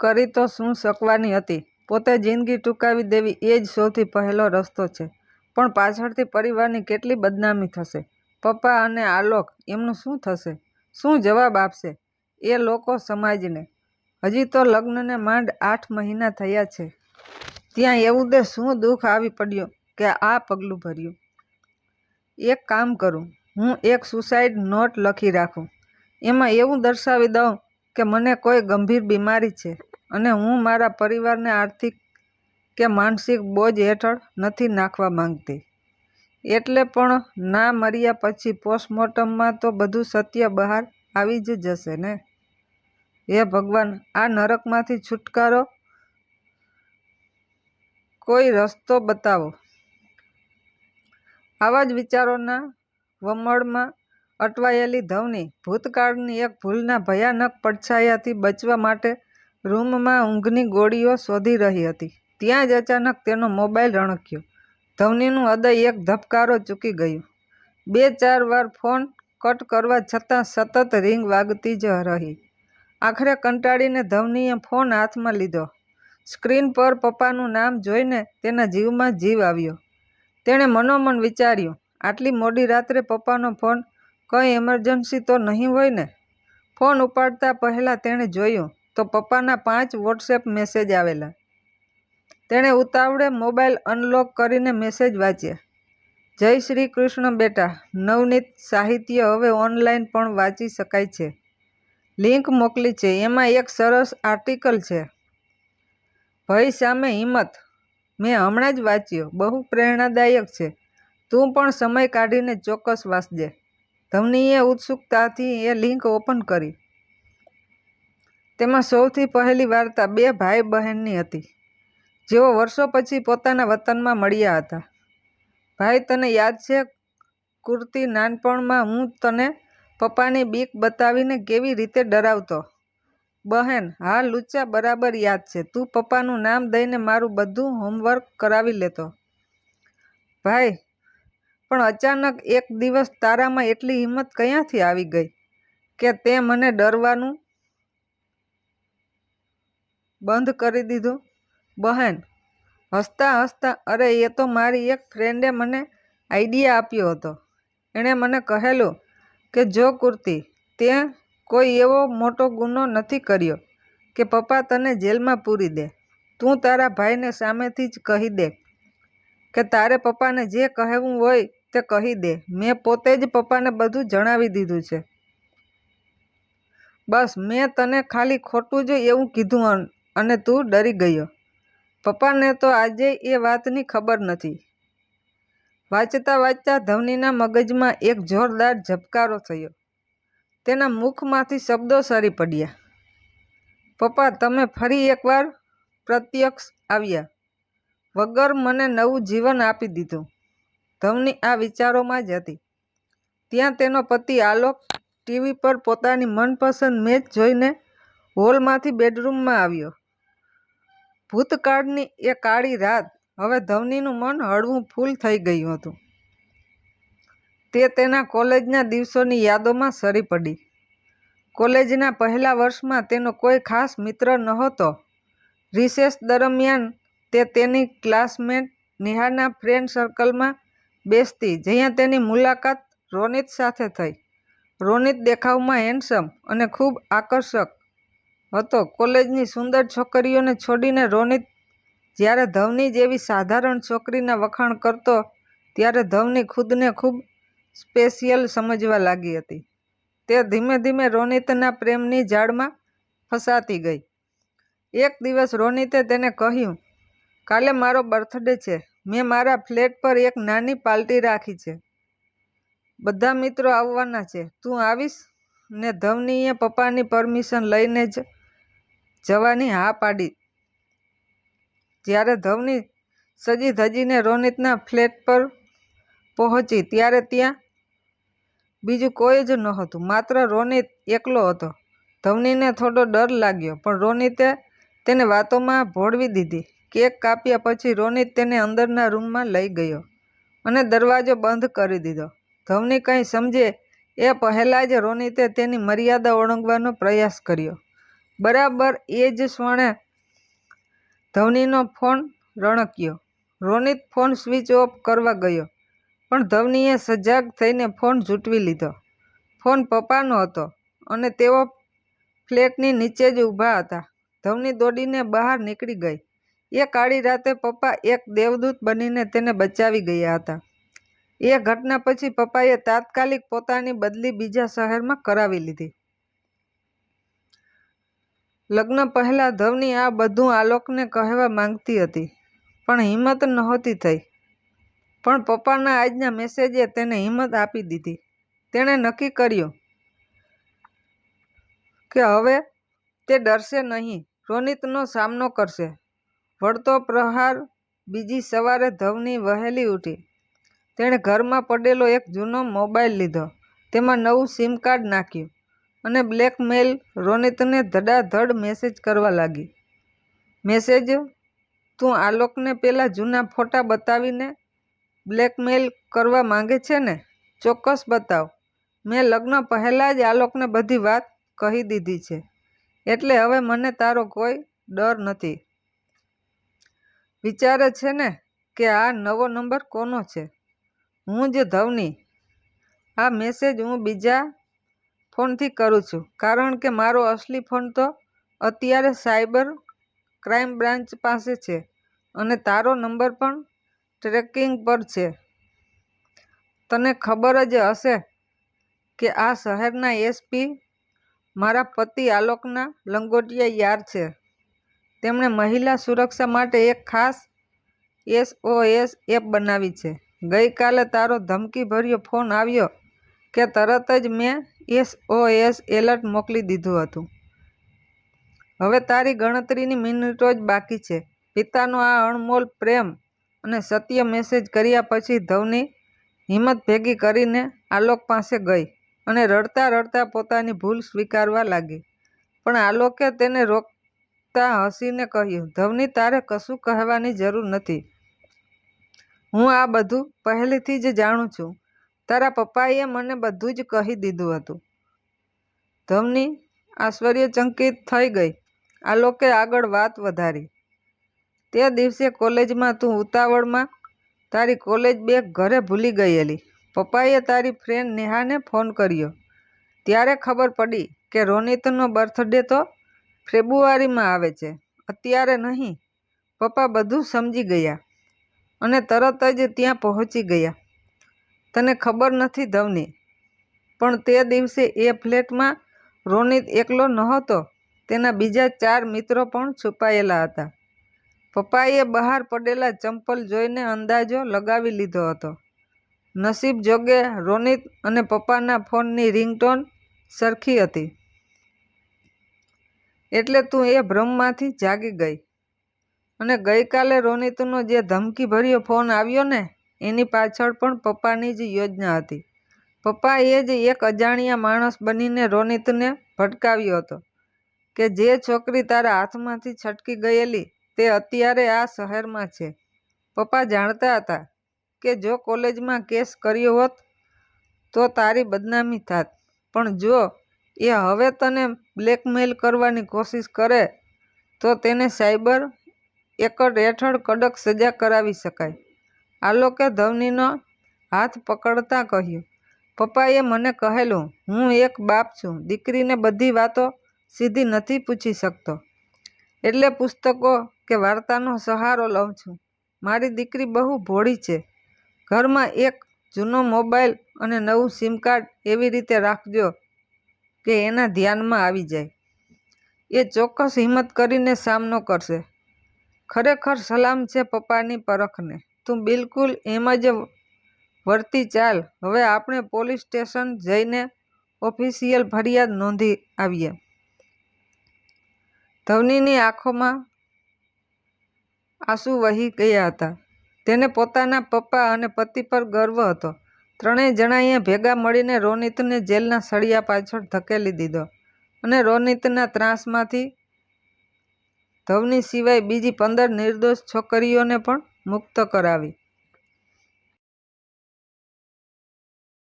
કરી તો શું શકવાની હતી? પોતે જિંદગી ટૂંકાવી દેવી એ જ સૌથી પહેલો રસ્તો છે. પણ પાછળથી પરિવારની કેટલી બદનામી થશે? પપ્પા અને આલોક, એમનું શું થશે? શું જવાબ આપશે એ લોકો સમાજને? હજી તો લગ્નને માંડ 8 મહિના થયા છે. ત્યાં એવું તે શું દુઃખ આવી પડ્યું કે આ પગલું ભર્યું? એક કામ કરું, હું એક સુસાઇડ નોટ લખી રાખું. એમાં એવું દર્શાવી દઉં કે મને કોઈ ગંભીર બીમારી છે અને હું મારા પરિવારને આર્થિક કે માનસિક બોજ હેઠળ નથી નાખવા માંગતી. એટલે પણ ના મર્યા પછી પોસ્ટમોર્ટમમાં તો બધું સત્ય બહાર આવી જ જશે ને? હે ભગવાન, આ નરકમાંથી છુટકારો કોઈ રસ્તો બતાવો. આવા જ વિચારોના વમળમાં અટવાયેલી ધવની ભૂતકાળની એક ભૂલના ભયાનક પડછાયાથી બચવા માટે રૂમમાં ઊંઘની ગોળીઓ શોધી રહી હતી. ત્યાં જ અચાનક તેનો મોબાઈલ રણક્યો. ધવનીનું હૃદય એક ધબકારો ચૂકી ગયું. 2-4 વાર ફોન કટ કરવા છતાં સતત રિંગ વાગતી જ રહી. આખરે કંટાળીને ધવનીએ ફોન હાથમાં લીધો. સ્ક્રીન પર પપ્પાનું નામ જોઈને તેના જીવમાં જીવ આવ્યો. તેણે મનોમન વિચાર્યું, આટલી મોડી રાત્રે પપ્પાનો ફોન, કંઈ ઇમરજન્સી તો નહીં હોય ને? ફોન ઉપાડતા પહેલાં તેણે જોયું તો પપ્પાના 5 વોટ્સએપ મેસેજ આવેલા. તેણે ઉતાવળે મોબાઈલ અનલોક કરીને મેસેજ વાંચ્યા. જય શ્રી કૃષ્ણ બેટા, નવનીત સાહિત્ય હવે ઓનલાઈન પણ વાંચી શકાય છે. લિંક મોકલી છે. એમાં એક સરસ આર્ટિકલ છે. ભય સામે હિંમત. મેં હમણાં જ વાંચ્યો. બહુ પ્રેરણાદાયક છે. તું પણ સમય કાઢીને ચોક્કસ વાંચજે. ધવનીએ ઉત્સુકતાથી એ લિંક ઓપન કરી. તેમાં સૌથી પહેલી વાર્તા 2 ભાઈ બહેનની હતી, જેઓ વર્ષો પછી પોતાના વતનમાં મળ્યા હતા. ભાઈ, તને યાદ છે કુર્તી, નાનપણમાં હું તને પપ્પાની બીક બતાવીને કેવી રીતે ડરાવતો? બહેન, હા લુચ્ચા, બરાબર યાદ છે. તું પપ્પાનું નામ દઈને મારું બધું હોમવર્ક કરાવી લેતો. ભાઈ, પણ અચાનક એક દિવસ તારામાં એટલી હિંમત ક્યાંથી આવી ગઈ કે તે મને ડરવાનું બંધ કરી દીધું? બહેન, હસતા હસતા, અરે એ તો મારી એક ફ્રેન્ડે મને આઈડિયા આપ્યો હતો. એણે મને કહેલું કે જો કુર્તી, તે કોઈ એવો મોટો ગુનો નથી કર્યો કે પપ્પા તને જેલમાં પૂરી દે. તું તારા ભાઈને સામેથી જ કહી દે કે તારે પપ્પાને જે કહેવું હોય તે કહી દે. મેં પોતે જ પપ્પાને બધું જણાવી દીધું છે. બસ મેં તને ખાલી ખોટું જ એવું કીધું અને તું ડરી ગયો. પપ્પાને તો આજેય એ વાતની ખબર નથી. વાંચતા વાંચતા ધવનીના મગજમાં એક જોરદાર ઝબકારો થયો. તેના મુખમાંથી શબ્દો સરી પડ્યા. પપ્પા, તમે ફરી એકવાર પ્રત્યક્ષ આવ્યા, વગર મને નવું જીવન આપી દીધું. ધવની આ વિચારોમાં જ હતી. ત્યાં તેનો પતિ આલોક ટીવી પર પોતાની મનપસંદ મેચ જોઈને હોલમાંથી બેડરૂમમાં આવ્યો. ભૂતકાળની એ કાળી રાત હવે ધવનીનું મન હળવું ફૂલ થઈ ગયું હતું. તે તેના કોલેજના દિવસોની યાદોમાં સરી પડી. કોલેજના પહેલા વર્ષમાં તેનો કોઈ ખાસ મિત્ર નહોતો. રિસેસ દરમિયાન તે તેની ક્લાસમેટ નેહાના ફ્રેન્ડ સર્કલમાં બેસતી, જ્યાં તેની મુલાકાત રોનિત સાથે થઈ. રોનિત દેખાવમાં હેન્ડસમ અને ખૂબ આકર્ષક હતો. કોલેજની સુંદર છોકરીઓને છોડીને રોનિત જ્યારે ધવની જેવી સાધારણ છોકરીના વખાણ કરતો, ત્યારે ધવની ખુદને ખૂબ સ્પેશિયલ સમજવા લાગી હતી. તે ધીમે ધીમે રોનિતના પ્રેમની જાળમાં ફસાતી ગઈ. એક દિવસ રોનિતે તેને કહ્યું, કાલે મારો બર્થડે છે. મેં મારા ફ્લેટ પર એક નાની પાર્ટી રાખી છે. બધા મિત્રો આવવાના છે. તું આવીશ ને? ધવનીએ પપ્પાની પરમિશન લઈને જ જવાની હા પાડી. જ્યારે ધવની સજી ધજીને રોનિતના ફ્લેટ પર પહોંચી ત્યારે ત્યાં બીજું કોઈ જ નહોતું, માત્ર રોનિત એકલો હતો. ધવનીને થોડો ડર લાગ્યો, પણ રોનિતે તેને વાતોમાં ભોળવી દીધી. કેક કાપ્યા પછી રોનિત તેને અંદરના રૂમમાં લઈ ગયો અને દરવાજો બંધ કરી દીધો. ધવની કંઈ સમજે એ પહેલાં જ રોનિતે તેની મર્યાદા ઓળંગવાનો પ્રયાસ કર્યો. બરાબર એ જ ક્ષણે ધવનીનો ફોન રણક્યો. રોનિત ફોન સ્વિચ ઓફ કરવા ગયો, પણ ધવનીએ સજાગ થઈને ફોન ઝૂંટવી લીધો. ફોન પપ્પાનો હતો અને તેઓ ફ્લેટની નીચે જ ઊભા હતા. ધવની દોડીને બહાર નીકળી ગઈ. એ કાળી રાતે પપ્પા એક દેવદૂત બનીને તેને બચાવી ગયા હતા. એ ઘટના પછી પપ્પાએ તાત્કાલિક પોતાની બદલી બીજા શહેરમાં કરાવી લીધી. લગ્ન પહેલા ધવની આ બધું આલોકને કહેવા માંગતી હતી, પણ હિંમત નહોતી થઈ. પણ પપ્પાના આજના મેસેજે તેને હિંમત આપી દીધી. તેણે નક્કી કર્યું કે હવે તે ડરશે નહીં, રોનિતનો સામનો કરશે. વળતો પ્રહાર બીજી સવારે ધવની વહેલી ઉઠી. તેણે ઘરમાં પડેલો એક જૂનો મોબાઈલ લીધો, તેમાં નવું સિમ કાર્ડ નાખ્યું અને બ્લેકમેલ રોનિતને ધડાધડ મેસેજ કરવા લાગી. મેસેજ: તું આલોકને પેલા જૂના ફોટા બતાવીને બ્લેકમેલ કરવા માંગે છે ને? ચોક્કસ બતાવ. મેં લગ્ન પહેલાં જ આલોકને બધી વાત કહી દીધી છે, એટલે હવે મને તારો કોઈ ડર નથી. વિચારે છે ને કે આ નવો નંબર કોનો છે? હું જ ધવની. આ મેસેજ હું બીજા ફોનથી કરું છું, કારણ કે મારો અસલી ફોન તો અત્યારે સાયબર ક્રાઇમ બ્રાન્ચ પાસે છે અને તારો નંબર પણ ટ્રેકિંગ પર છે. તને ખબર જ હશે કે આ શહેરના એસપી મારા પતિ આલોકના લંગોટિયા યાર છે. તેમણે મહિલા સુરક્ષા માટે એક ખાસ SOS એપ બનાવી છે. ગઈકાલે તારો ધમકીભર્યો ફોન આવ્યો કે તરત જ મેં SOS એલર્ટ મોકલી દીધું હતું. હવે તારી ગણતરીની મિનિટો જ બાકી છે. પિતાનો આ અણમોલ પ્રેમ અને સત્ય મેસેજ કર્યા પછી ધવની હિંમત ભેગી કરીને આલોક પાસે ગઈ અને રડતા રડતા પોતાની ભૂલ સ્વીકારવા લાગી. પણ આલોકે તેને રોકતા હસીને કહ્યું, ધવની, તારે કશું કહેવાની જરૂર નથી. હું આ બધું પહેલેથી જ જાણું છું. તારા પપ્પાએ મને બધું જ કહી દીધું હતું. ધવની આશ્ચર્યચકિત થઈ ગઈ. આલોકે આગળ વાત વધારી, તે દિવસે કોલેજમાં તું ઉતાવળમાં તારી કોલેજ બેગ ઘરે ભૂલી ગયેલી. પપ્પાએ તારી ફ્રેન્ડ નેહાને ફોન કર્યો. ત્યારે ખબર પડી કે રોનિતનો બર્થડે તો ફેબ્રુઆરીમાં આવે છે, અત્યારે નહીં. પપ્પા બધું સમજી ગયા અને તરત જ ત્યાં પહોંચી ગયા. તને ખબર નથી ધવની, પણ તે દિવસે એ ફ્લેટમાં રોનિત એકલો નહોતો, તેના બીજા 4 મિત્રો પણ છુપાયેલા હતા. પપ્પાએ બહાર પડેલા ચંપલ જોઈને અંદાજો લગાવી લીધો હતો. નસીબ જોગે રોનિત અને પપ્પાના ફોનની રિંગટોન સરખી હતી. એટલે તું એ ભ્રમમાંથી જાગી ગઈ. અને ગઈકાલે રોનિતનો જે ધમકીભર્યો ફોન આવ્યો ને, એની પાછળ પણ પપ્પાની જ યોજના હતી. પપ્પાએ જ એક અજાણ્યા માણસ બનીને રોનિતને ભટકાવ્યો હતો કે જે છોકરી તારા હાથમાંથી છટકી ગયેલી તે અત્યારે આ શહેરમાં છે. પપ્પા જાણતા હતા કે જો કોલેજમાં કેસ કર્યો હોત તો તારી બદનામી થાત, પણ જો એ હવે તને બ્લેકમેલ કરવાની કોશિશ કરે તો તેને સાયબર એક્ટ હેઠળ કડક સજા કરાવી શકાય. આલોકે ધવનીનો હાથ પકડતા કહ્યું, પપ્પાએ મને કહેલું, હું એક બાપ છું, દીકરીને બધી વાતો સીધી નથી પૂછી શકતો. એટલે પુસ્તકો કે વાર્તાનો સહારો લઉં છું. મારી દીકરી બહુ ભોળી છે. ઘરમાં એક જૂનો મોબાઈલ અને નવું સિમ કાર્ડ એવી રીતે રાખજો કે એના ધ્યાનમાં આવી જાય. એ ચોક્કસ હિંમત કરીને સામનો કરશે. ખરેખર સલામ છે પપ્પાની પરખને. તું બિલકુલ એમ જ વર્તી ચાલ. હવે આપણે પોલીસ સ્ટેશન જઈને ઓફિશિયલ ફરિયાદ નોંધી આવીએ. ધવનીની આંખોમાં આંસુ વહી ગયા હતા. તેને પોતાના પપ્પા અને પતિ પર ગર્વ હતો. ત્રણેય જણાએ ભેગા મળીને રોનિતને જેલના સળિયા પાછળ ધકેલી દીધો અને રોનિતના ત્રાસમાંથી ધવની સિવાય બીજી 15 નિર્દોષ છોકરીઓને પણ મુક્ત કરાવી.